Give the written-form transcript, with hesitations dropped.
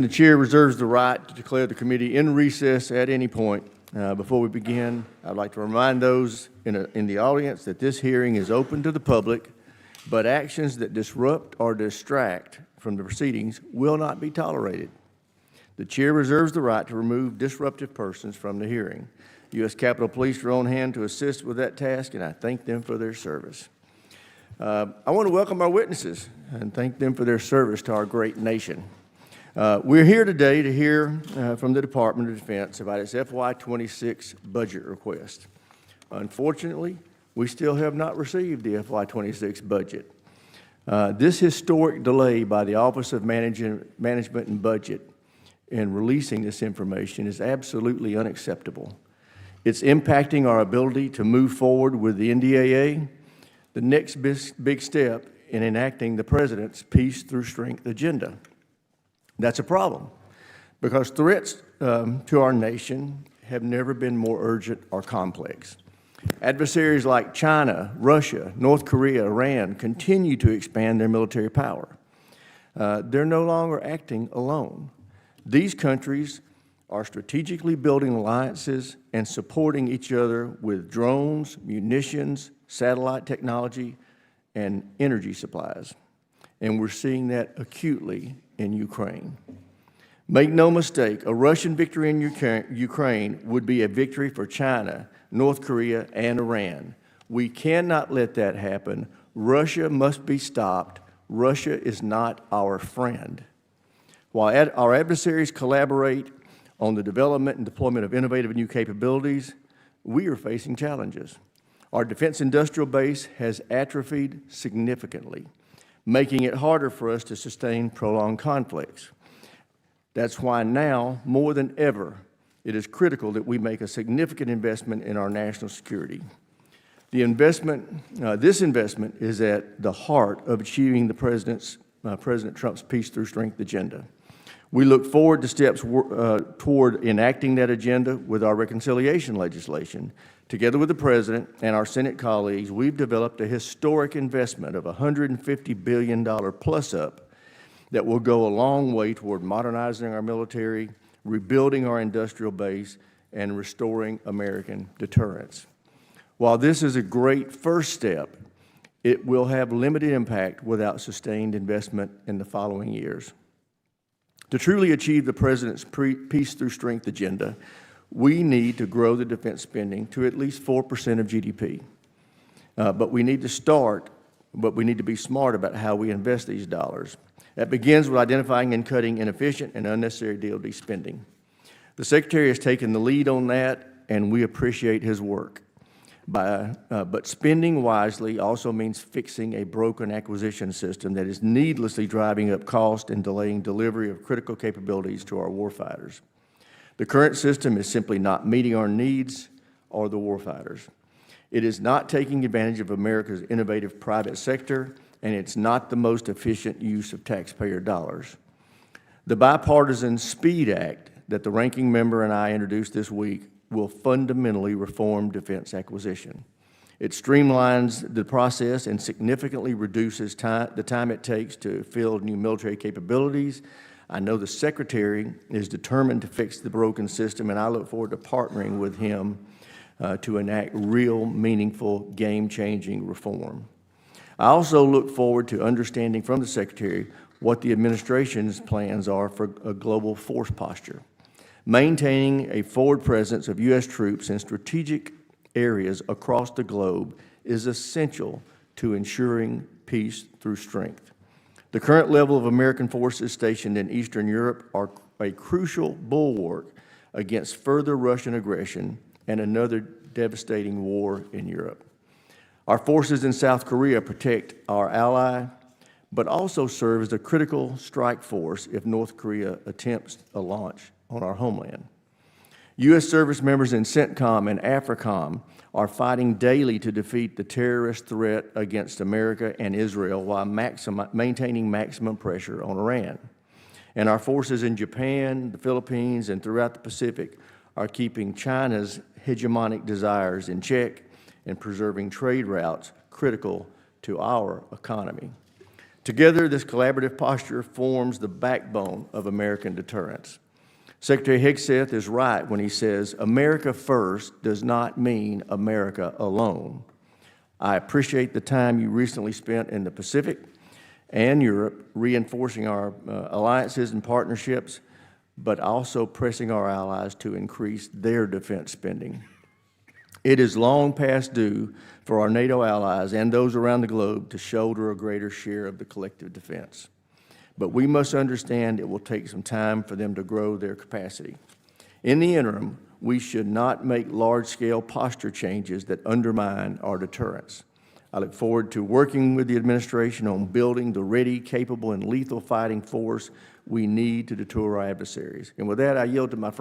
The chair reserves the right to declare the committee in recess at any point. Before we begin, I'd like to remind those in the audience that this hearing is open to the public, but actions that disrupt or distract from the proceedings will not be tolerated. The chair reserves the right to remove disruptive persons from the hearing. U.S. Capitol Police are on hand to assist with that task, and I thank them for their service. I want to welcome our witnesses and thank them for their service to our great nation. We're here today to hear from the Department of Defense about its FY26 budget request. Unfortunately, we still have not received the FY26 budget. This historic delay by the Office of Management and Budget in releasing this information is absolutely unacceptable. It's impacting our ability to move forward with the NDAA, the next big step in enacting the President's Peace Through Strength agenda. That's a problem because threats to our nation have never been more urgent or complex. Adversaries like China, Russia, North Korea, Iran continue to expand their military power. They're no longer acting alone. These countries are strategically building alliances and supporting each other with drones, munitions, satellite technology, and energy supplies. And we're seeing that acutely in Ukraine. Make no mistake, a Russian victory in Ukraine would be a victory for China, North Korea, and Iran. We cannot let that happen. Russia must be stopped. Russia is not our friend. While our adversaries collaborate on the development and deployment of innovative new capabilities, we are facing challenges. Our defense industrial base has atrophied significantly, making it harder for us to sustain prolonged conflicts. That's why now, more than ever, it is critical that we make a significant investment in our national security. This investment is at the heart of achieving the President Trump's Peace Through Strength agenda. We look forward to steps toward enacting that agenda with our reconciliation legislation. Together with the President and our Senate colleagues, we've developed a historic investment of $150 billion plus up that will go a long way toward modernizing our military, rebuilding our industrial base, and restoring American deterrence. While this is a great first step, it will have limited impact without sustained investment in the following years. To truly achieve the President's Peace Through Strength agenda, we need to grow the defense spending to at least 4% of GDP. But we need to be smart about how we invest these dollars. That begins with identifying and cutting inefficient and unnecessary DoD spending. The Secretary has taken the lead on that, and we appreciate his work. But spending wisely also means fixing a broken acquisition system that is needlessly driving up cost and delaying delivery of critical capabilities to our warfighters. The current system is simply not meeting our needs or the warfighters. It is not taking advantage of America's innovative private sector, and it's not the most efficient use of taxpayer dollars. The bipartisan SPEED Act that the ranking member and I introduced this week will fundamentally reform defense acquisition. It streamlines the process and significantly reduces the time it takes to field new military capabilities. I know the Secretary is determined to fix the broken system, and I look forward to partnering with him to enact real, meaningful, game-changing reform. I also look forward to understanding from the Secretary what the administration's plans are for a global force posture. Maintaining a forward presence of U.S. troops in strategic areas across the globe is essential to ensuring peace through strength. The current level of American forces stationed in Eastern Europe are a crucial bulwark against further Russian aggression and another devastating war in Europe. Our forces in South Korea protect our ally, but also serve as a critical strike force if North Korea attempts a launch on our homeland. U.S. service members in CENTCOM and AFRICOM are fighting daily to defeat the terrorist threat against America and Israel while maintaining maximum pressure on Iran. And our forces in Japan, the Philippines, and throughout the Pacific are keeping China's hegemonic desires in check and preserving trade routes critical to our economy. Together, this collaborative posture forms the backbone of American deterrence. Secretary Hegseth is right when he says, America first does not mean America alone. I appreciate the time you recently spent in the Pacific and Europe reinforcing our alliances and partnerships, but also pressing our allies to increase their defense spending. It is long past due for our NATO allies and those around the globe to shoulder a greater share of the collective defense. But we must understand it will take some time for them to grow their capacity. In the interim, we should not make large-scale posture changes that undermine our deterrence. I look forward to working with the administration on building the ready, capable, and lethal fighting force we need to deter our adversaries. And with that, I yield to my friend.